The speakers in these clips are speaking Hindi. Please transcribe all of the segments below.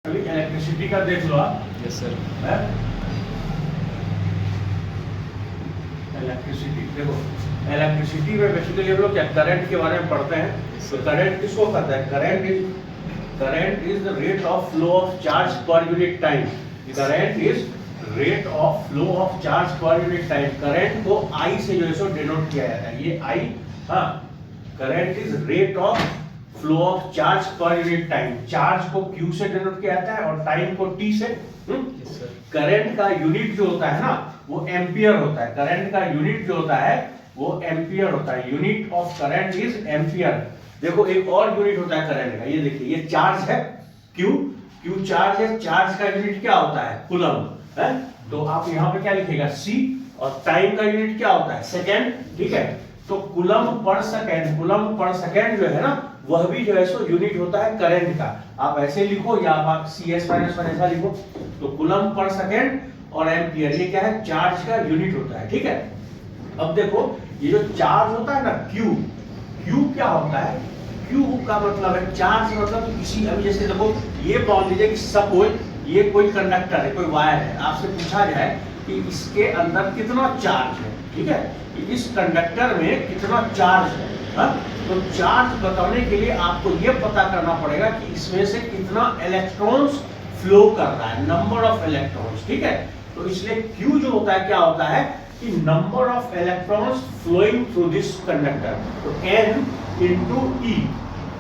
अभी इलेक्ट्रिसिटी का देख लो आप। Yes sir. इलेक्ट्रिसिटी देखो, इलेक्ट्रिसिटी में बेसिकली हम लोग क्या करंट के बारे में पढ़ते हैं। तो करंट किसको कहते हैं? Current is the rate of flow of charge per unit time. Current is rate of flow of charge per unit time. Current को आई से जो है सो डिनोट किया जाता है, ये आई। हाँ, current is rate of flow of charge per unit time. Charge को Q से डिनोट किया जाता है और टाइम को T से। करंट का यूनिट जो होता है ना वो एम्पियर होता है। करंट का यूनिट जो होता है वो एम्पियर होता है। Unit of current is ampere. देखो एक और यूनिट होता है करंट का, ये देखिए, ये चार्ज है Q चार्ज है। चार्ज का यूनिट क्या होता है? कूलम है। तो आप यहाँ पे क्या लिखेगा? C। और टाइम का यूनिट क्या होता है? सेकेंड। ठीक है, तो coulomb per second, coulomb per second जो है ना वह भी जो है सो यूनिट होता है करंट का। आप ऐसे लिखो या आप CS-1 ऐसा लिखो। तो कूलम पर सेकेंड और एम्पियर ये क्या है? चार्ज का यूनिट होता है। ठीक है, अब देखो ये जो चार्ज होता है ना Q क्या होता है? Q का मतलब है चार्ज, मतलब किसी, अभी जैसे देखो ये मान लीजिए कि सपोज ये कोई कंडक्टर है, कोई वायर है, आपसे पूछा जाए कि इसके अंदर कितना चार्ज है। ठीक है, इस कंडक्टर में कितना चार्ज है। हा? तो चार्ज बताने के लिए आपको ये पता करना पड़ेगा कि इसमें से कितना इलेक्ट्रॉन्स फ्लो कर रहा है, नंबर ऑफ इलेक्ट्रॉन्स। ठीक है, तो इसलिए Q जो होता है क्या होता है कि number of electrons flowing through this conductor. तो N इंटू E।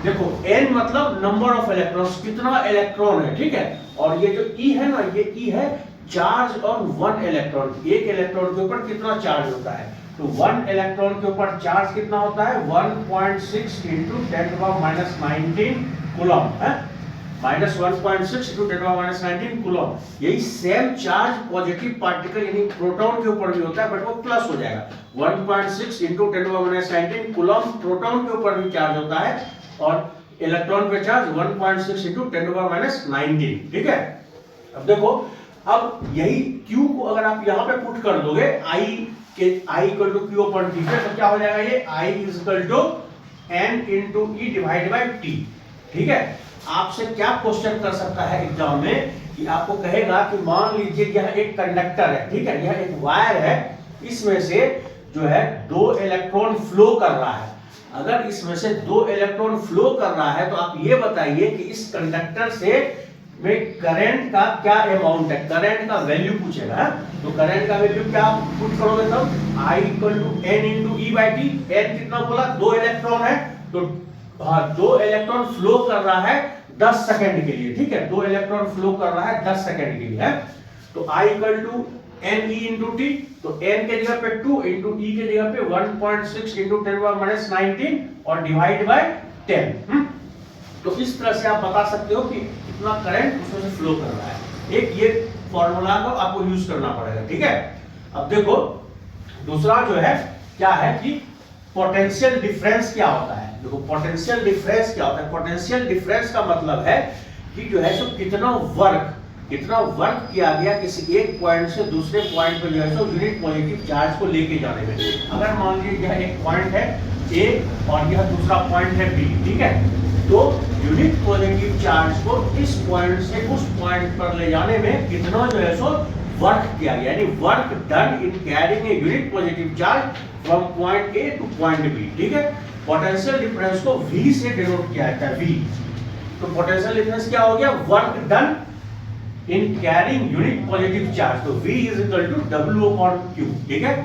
देखो N मतलब नंबर ऑफ इलेक्ट्रॉन्स, कितना इलेक्ट्रॉन है। ठीक है, और ये जो E है ना, ये E है चार्ज ऑन वन इलेक्ट्रॉन। एक इलेक्ट्रॉन के ऊपर कितना चार्ज होता है? तो वन इलेक्ट्रॉन के ऊपर चार्ज कितना होता है? 1.6 इंटू 10⁻⁹ कूलम है। -1.6 इंटू 10⁻⁹ कूलम। यही सेम चार्ज पॉजिटिव पार्टिकल यानी प्रोटॉन के ऊपर भी होता है, बट वो प्लस हो जाएगा। 1.6 इंटू 10⁻⁹ कूलम प्रोटॉन के ऊपर भी चार्ज होता है और इलेक्ट्रॉन पे चार्ज 1.6 इंटू 10⁻⁹। ठीक है, अब देखो, अब यही Q को अगर आप यहाँ पे पुट कर दोगे I equal to Q upon T पे, तो क्या हो जाएगा? ये I equal to N into E divide by T। ठीक है, आपसे क्या क्वेश्चन कर सकता है एग्जाम में कि आपको कहेगा कि मान लीजिए यह एक कंडक्टर है। ठीक है, यह एक वायर है, इसमें से जो है 2 इलेक्ट्रॉन फ्लो कर रहा है। अगर इसमें से 2 इलेक्ट्रॉन फ्लो कर रहा है तो आप ये बताइए कि इस कंडक्टर से में करंट का क्या अमाउंट है, करंट का वैल्यू पूछेगा। तो करंट का वैल्यू क्या पुट करोगे तब? I equal to N into E by T। N कितना बोला? 2 इलेक्ट्रॉन है, तो हाँ 2 इलेक्ट्रॉन फ्लो कर रहा है 10 सेकंड के लिए। ठीक है, 2 इलेक्ट्रॉन फ्लो कर रहा है 10 सेकंड के लिए है। तो I equal to NE into T। तो N के जगह पे 2 इंटू E के जगह पे 1.6 इंटू 10⁻⁹ और डिवाइड बाय 10। तो इस तरह से आप बता सकते हो कि कितना करंट उसमें से फ्लो कर रहा है। एक ये फॉर्मूला को आपको यूज करना पड़ेगा। ठीक है, अब देखो दूसरा जो है क्या है कि पोटेंशियल डिफरेंस क्या होता है। देखो पोटेंशियल डिफरेंस क्या होता है? पोटेंशियल डिफरेंस का मतलब है कि जो है सो कितना वर्क किया गया किसी एक पॉइंट से दूसरे पॉइंट पर जो है सो यूनिट पॉजिटिव चार्ज को लेके जाने में। अगर मान लीजिए यह एक पॉइंट है A और यह दूसरा पॉइंट है B। ठीक है, तो यूनिट पॉजिटिव चार्ज को इस पॉइंट से उस पॉइंट पर ले जाने में कितना जो है सो वर्क किया गया, यानी work done in carrying a unit positive charge from point A two point B। ठीक है, पोटेंशियल डिफरेंस को V से डिनोट किया जाता है, V। तो पोटेंशियल डिफरेंस क्या हो गया? Work done in carrying unit positive charge. तो V is equal to W upon Q। ठीक है,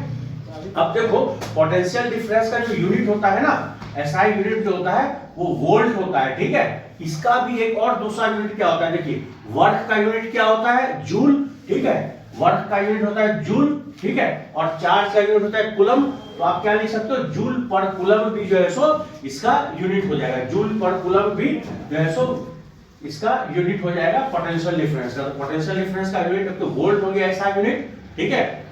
अब देखो पोटेंशियल डिफरेंस का जो यूनिट होता है ना, SI यूनिट जो होता है वो वोल्ट होता है। ठीक है, इसका भी एक और दूसरा यूनिट क्या होता है? देखिए वर्क का यूनिट क्या होता है? जूल। ठीक है, वर्क का यूनिट होता है जूल। ठीक है, और चार्ज का यूनिट होता है कूलम। तो आप क्या लिख सकते हो? जूल पर कूलम भी जो है सो इसका यूनिट हो जाएगा। जूल पर कूलम भी जो है सो इसका यूनिट हो जाएगा पोटेंशियल डिफरेंस का। तो पोटेंशियल डिफरेंस का यूनिट तो वोल्ट हो गया SI यूनिट। ठीक है,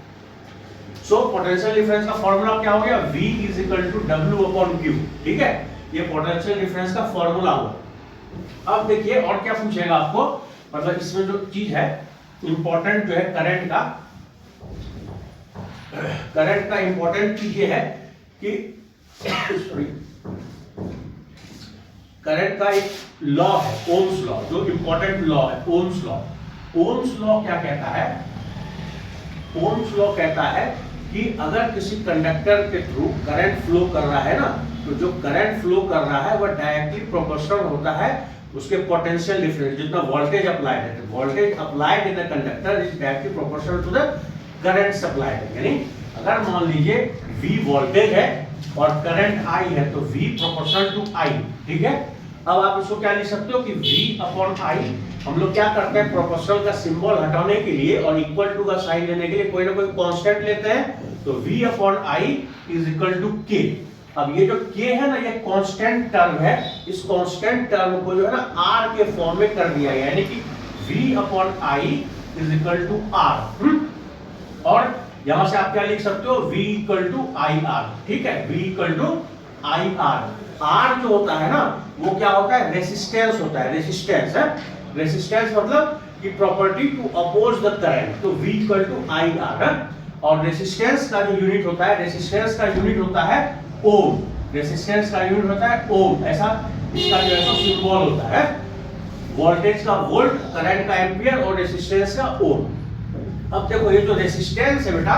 सो पोटेंशियल डिफरेंस का फॉर्मूला क्या हो गया? V is equal to W upon Q। ठीक है, ये पोटेंशियल डिफरेंस का फॉर्मूला हुआ। अब देखिए और क्या पूछेगा आपको, मतलब इसमें जो चीज है इंपॉर्टेंट जो है करंट का इंपॉर्टेंट चीज ये है कि करंट का एक लॉ है, ओम्स लॉ, जो इंपॉर्टेंट लॉ है, ओम्स लॉ। ओम्स लॉ क्या कहता है? ओम्स लॉ कहता है कि अगर किसी कंडक्टर के थ्रू करंट फ्लो कर रहा है ना, तो जो करंट फ्लो कर रहा है वह डायरेक्टली प्रोपोर्शनल होता है उसके पोटेंशियल डिफरेंस, जितना वोल्टेज अप्लाइड है। Voltage applied in the conductor is directly proportional to the current supplied. यानी अगर मान लीजिए V वोल्टेज है और करंट I है, तो V प्रोपोर्शनल टू I, ठीक है। अब आप इसको क्या लिख सकते हो कि V अपॉन I, हम लोग क्या करते हैं, प्रोपोर्शनल का सिंबल हटाने के लिए और इक्वल टू का साइन देने के लिए कोई ना कोई कांस्टेंट लेते हैं, तो V upon I is equal to K। अब ये जो K है ना, ये कांस्टेंट टर्म है, इस कांस्टेंट टर्म को जो है ना R के फॉर्म में कर दिया, यानी कि V upon I is equal to R। और यहां से आप क्या लिख सकते हो, V इक्वल टू IR, ठीक है, V equal to IR। R जो होता है ना, वो क्या होता है, रेसिस्टेंस होता है, रेसिस्टेंस है। रेसिस्टेंस मतलब कि property to oppose the current, तो V इक्वल टू IR है। और रेसिस्टेंस का जो यूनिट होता है, रेसिस्टेंस का यूनिट होता है ओम, रेसिस्टेंस का यूनिट होता है ओम, ऐसा इसका जो है सिंबल होता है। वोल्टेज का वोल्ट, करंट का एम्पियर और रेसिस्टेंस का ओम। अब देखो ये जो रेसिस्टेंस है बेटा,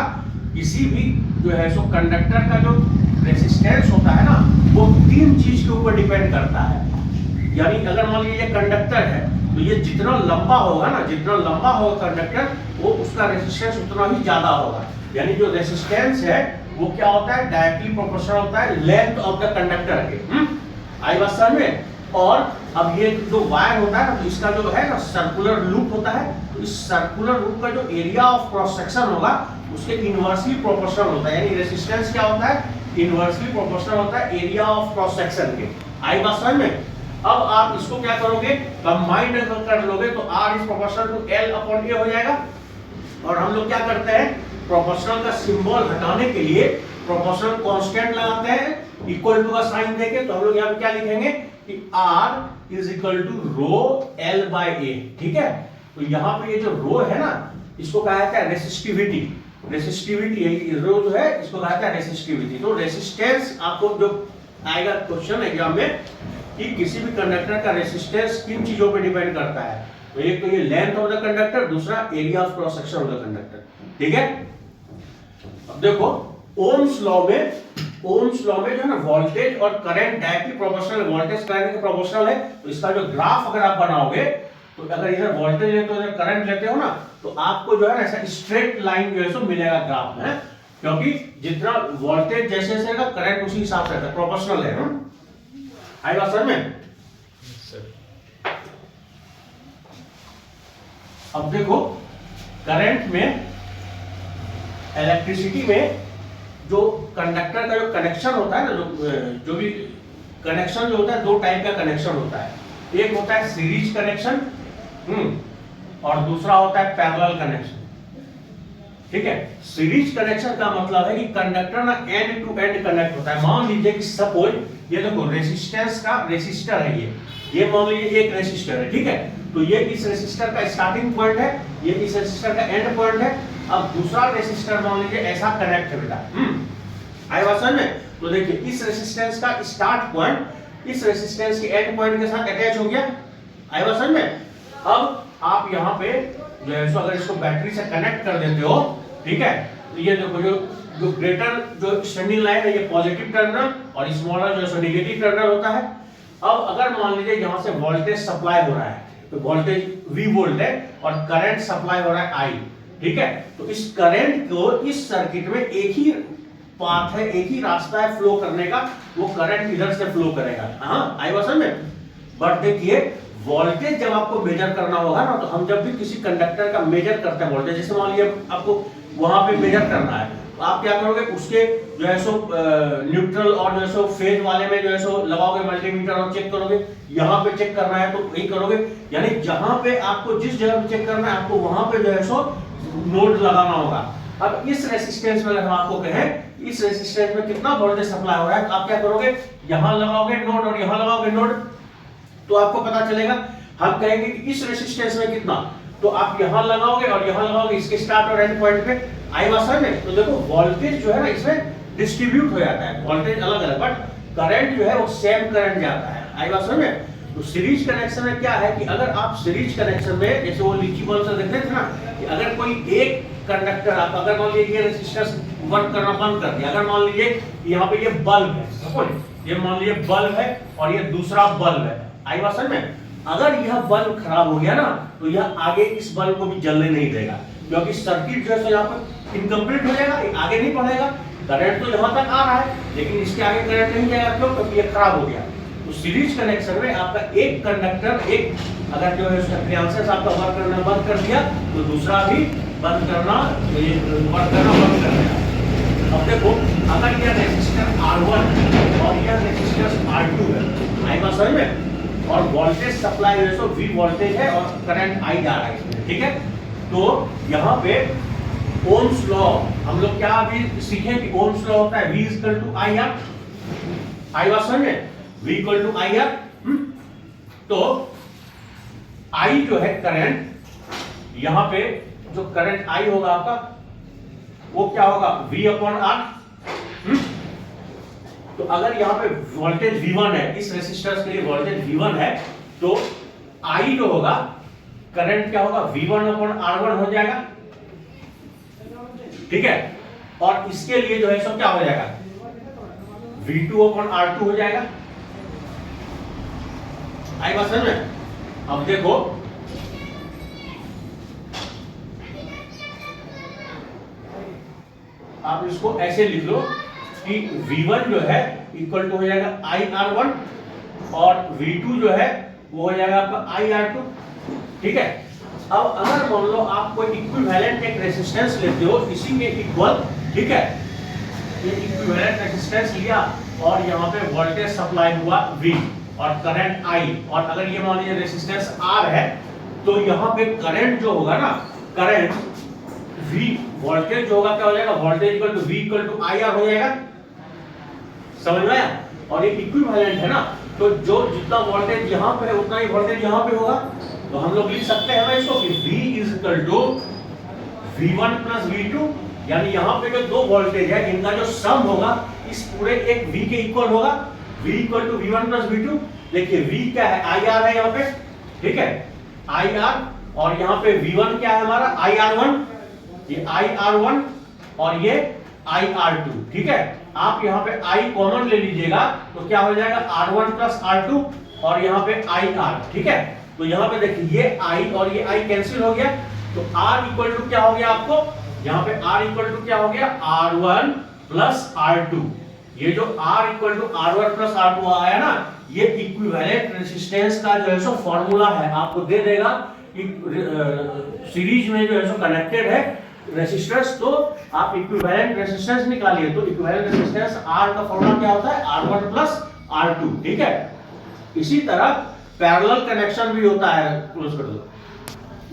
किसी भी जो है सो कंडक्टर का जो रेसिस्टेंस होता है ना, वो तीन चीज के ऊपर डिपेंड करता है। यानी अगर मान लीजिए कंडक्टर है, तो ये जितना लंबा होगा ना, जितना लंबा होगा कंडक्टर, वो उसका रेसिस्टेंस उतना ही ज्यादा होगा। यानी जो रेसिस्टेंस है वो क्या होता है, डायरेक्टली प्रोपोर्शनल होता है लेंथ ऑफ द कंडक्टर के। आई बात समझ में? और अब ये जो वायर होता है ना, तो इसका जो है ना सर्कुलर लूप होता है, तो इस सर्कुलर लूप का जो एरिया ऑफ क्रॉस सेक्शन होगा उसके इनवर्सली प्रोपोर्शनल होता है। यानी रेजिस्टेंस क्या होता है, इनवर्सली प्रोपोर्शनल होता है एरिया ऑफ क्रॉस सेक्शन के। आई बात समझ में? अब आप इसको क्या करोगे, कंबाइंड कर लोगे तो R is proportional to L upon A हो जाएगा। और हम लोग क्या करते हैं, प्रोपोर्शनल का सिंबल हटाने के लिए प्रोपोर्शनल कांस्टेंट लगाते हैं इक्वल टू का साइन देके, तो हम लोग यहाँ पे क्या लिखेंगे कि R is equal to rho L by A, ठीक है। तो यहाँ पे ये जो रो है ना, इसको कहा जाता है रेसिस्टिविटी। रेसिस्टिविटी है रो जो है, इसको कहा जाता है रेसिस्टिविटी। तो रेसिस्टेंस आपको जो आएगा क्वेश्चन एग्जाम में कि किसी भी कंडक्टर का रेसिस्टेंस किन चीजों पे डिपेंड करता है, तो एक तो ये लेंथ ऑफ द कंडक्टर, दूसरा area of cross section of the conductor, ठीक है। अब देखो ओम्स लॉ में, ओम्स लॉ में जो है ना वोल्टेज और current directly proportional, voltage current के प्रोपोर्शनल है। तो इसका जो ग्राफ अगर आप बनाओगे, तो अगर इधर वोल्टेज लेते हो इधर करंट लेते हो ना, तो आपको जो है ना ऐसा स्ट्रेट लाइन जो है सो मिलेगा ग्राफ में, क्योंकि जितना वोल्टेज जैसे जैसे रहेगा करंट उसी हिसाब से रहता है, प्रोपोर्शनल है। आई बात समझ में? अब देखो करंट में, इलेक्ट्रिसिटी में जो कंडक्टर का जो कनेक्शन होता है ना, जो भी कनेक्शन जो होता है, दो टाइप का कनेक्शन होता है। एक होता है सीरीज कनेक्शन, और दूसरा होता है पैरेलल कनेक्शन, ठीक है। सीरीज कनेक्शन का मतलब है कि कंडक्टर ना एंड टू एंड कनेक्ट होता है। मान लीजिए कि सपोज ये देखो रेजिस्टेंस का रेसिस्टर है, ये मान लीजिए एक रेसिस्टर है, ठीक है। तो ये इस रेसिस्टर का स्टार्टिंग पॉइंट है, ये इस रेसिस्टर का एंड पॉइंट है। अब दूसरा रेसिस्टर मान लीजिए ऐसा कनेक्ट है बेटा, आई बात समझ में? तो देखिए इस रेसिस्टेंस का स्टार्ट पॉइंट इस रेसिस्टेंस के एंड पॉइंट के साथ अटैच हो गया, आई बात समझ में? अब आप यहाँ पे जो है अगर इसको बैटरी से कनेक्ट कर देते हो, ठीक है, तो ये देखो जो ग्रेटर जो स्टैंडिंग लाइन है, ये पॉजिटिव टर्मिनल और स्मॉलर जो है नेगेटिव टर्मिनल होता है। अब अगर मान लीजिए यहाँ से वोल्टेज सप्लाई हो रहा है, तो वोल्टेज V वोल्ट है और करंट सप्लाई हो रहा है I, ठीक है। तो इस करंट को इस सर्किट में एक ही पाथ है, एक ही रास्ता है फ्लो करने का, वो करंट इधर से फ्लो करेगा। हाँ आई बात समझ में? बट देखिए वोल्टेज जब आपको मेजर करना होगा ना, तो हम जब भी किसी कंडक्टर का मेजर करते हैं वोल्टेज, जैसे मान लीजिए आपको वहां पे मेजर करना है, तो आप क्या करोगे, उसके जो है सो न्यूट्रल और जो है सो फेज वाले में जो है सो लगाओगे मल्टीमीटर और चेक करोगे। यहाँ पे चेक करना है तो वही करोगे, यानी जहां पे आपको जिस जगह पे चेक करना है आपको वहां पे जो है सो नोड लगाना होगा। अब इस रेसिस्टेंस में हम आपको कहें इस रेसिस्टेंस में कितना वोल्टेज सप्लाई हो रहा है, तो आप क्या करोगे, यहाँ लगाओगे नोड और यहाँ लगाओगे नोड, तो आपको पता चलेगा। हम कहेंगे कि इस रेसिस्टेंस में कितना, तो आप यहाँ लगाओगे और यहाँ लगाओगे इसके स्टार्ट और एंड पॉइंट पे, आई बात समझ में? तो देखो वोल्टेज जो है ना इसमें डिस्ट्रीब्यूट हो जाता है, वोल्टेज अलग अलग, बट करंट जो है वो सेम करंट जाता है, आई बात समझ में? तो सीरीज कनेक्शन में क्या है कि अगर आप सीरीज कनेक्शन में जैसे वो लीची बल्ब से देख रहे थे ना कि अगर कोई एक कंडक्टर आप अगर मान लीजिए ये रेजिस्टेंस वर्क करना बंद कर दिया, अगर मान लीजिए यहाँ पे ये बल्ब है, ये मान लीजिए बल्ब है और ये दूसरा बल्ब है, आई बात समझ में? अगर यह बल्ब खराब हो गया ना तो यह आगे इस बल्ब को भी जलने नहीं देगा, क्योंकि सर्किट जो है यहाँ पर इनकम्प्लीट हो जाएगा, आगे नहीं बढ़ेगा। करंट तो यहाँ तक आ रहा है लेकिन इसके आगे करंट नहीं जाएगा, क्यों? क्योंकि ये खराब हो गया। तो सीरीज कनेक्शन में आपका एक कंडक्टर एक अगर जो है उसका एप्लायंसेस आपका वर्क करना बंद कर दिया तो दूसरा भी बंद करना वर्क करना बंद कर देगा। अब देखो अगर यह रेजिस्टर R1 और यह रेजिस्टर R2 है, आई बात समझ में? और वोल्टेज सप्लाई है तो V वोल्टेज है और करंट I जा रहा है, ठीक है? तो यहाँ पे ओम्स लॉ हम लोग क्या अभी सीखे कि ओम्स लॉ होता है V इक्वल टू IR, आई बात समझ में? V equal to IR। तो I जो है करंट, यहाँ पे जो करंट I होगा आपका वो क्या होगा? V upon R। तो अगर यहाँ पे वोल्टेज V1 है, इस रेसिस्टर्स के लिए वोल्टेज V1 है, तो I जो होगा करंट क्या होगा? V1 अपॉन R1 हो जाएगा, ठीक है? और इसके लिए जो है सो क्या हो जाएगा? V2 अपॉन R2 हो जाएगा, आई बात समझ में? अब देखो आप इसको ऐसे लिख लो कि V1 जो है इक्वल टू हो जाएगा IR1 और V2 जो है वो हो जाएगा आपका IR2, ठीक है? अब अगर मान लो आप कोई इक्विवेलेंट एक रेजिस्टेंस लेते हो इसी के इक्वल, ठीक है? ये इक्विवेलेंट रेजिस्टेंस लिया और यहाँ पे वोल्टेज सप्लाई हुआ V और करंट I, और अगर ये मान लीजिए रेजिस्टेंस R है तो यहाँ पे करंट जो होगा ना, करंट V वोल्टेज जो होगा क्या हो जाएगा? Voltage equal to V equal to IR हो जाएगा, समझ में आया? और ये इक्विवेलेंट है ना, तो जो जितना वोल्टेज यहाँ पे है उतना ही वोल्टेज यहाँ पे होगा, तो हम लोग लिख सकते हैं ना इसको कि V is equal to V1 plus V2, यानी यहाँ पे जो दो वोल्टेज है इनका जो सम होगा इस पूरे एक V के इक्वल होगा, V equal to V1 plus V2। देखिए V क्या है? IR है यहाँ पे, ठीक है? IR, और यहाँ पे V1 क्या है हमारा? IR1, ये IR1 और ये IR2, ठीक है? आप यहाँ पे I कॉमन ले लीजिएगा तो क्या हो जाएगा? R1 प्लस R2 और यहाँ पे IR, ठीक है? तो यहाँ पे देखिए ये I और ये I कैंसिल हो गया, तो R इक्वल टू क्या हो गया आपको? यहाँ पे R इक्वल टू क्या हो गया? R1 plus R2। ये जो R equal to R1 plus R2 आया ना, ये इक्विवेलेंट रेजिस्टेंस का जो है सो फॉर्मूला है, आपको दे देगा सीरीज में जो है सो कनेक्टेड है रेजिस्टेंस, तो आप इक्विवेलेंट रेजिस्टेंस निकालिए। तो इक्विवेलेंट रेजिस्टेंस R का फॉर्मूला क्या होता है? R1 प्लस R2, ठीक है? इसी तरह पैरेलल कनेक्शन भी होता है, क्लोज कर दो।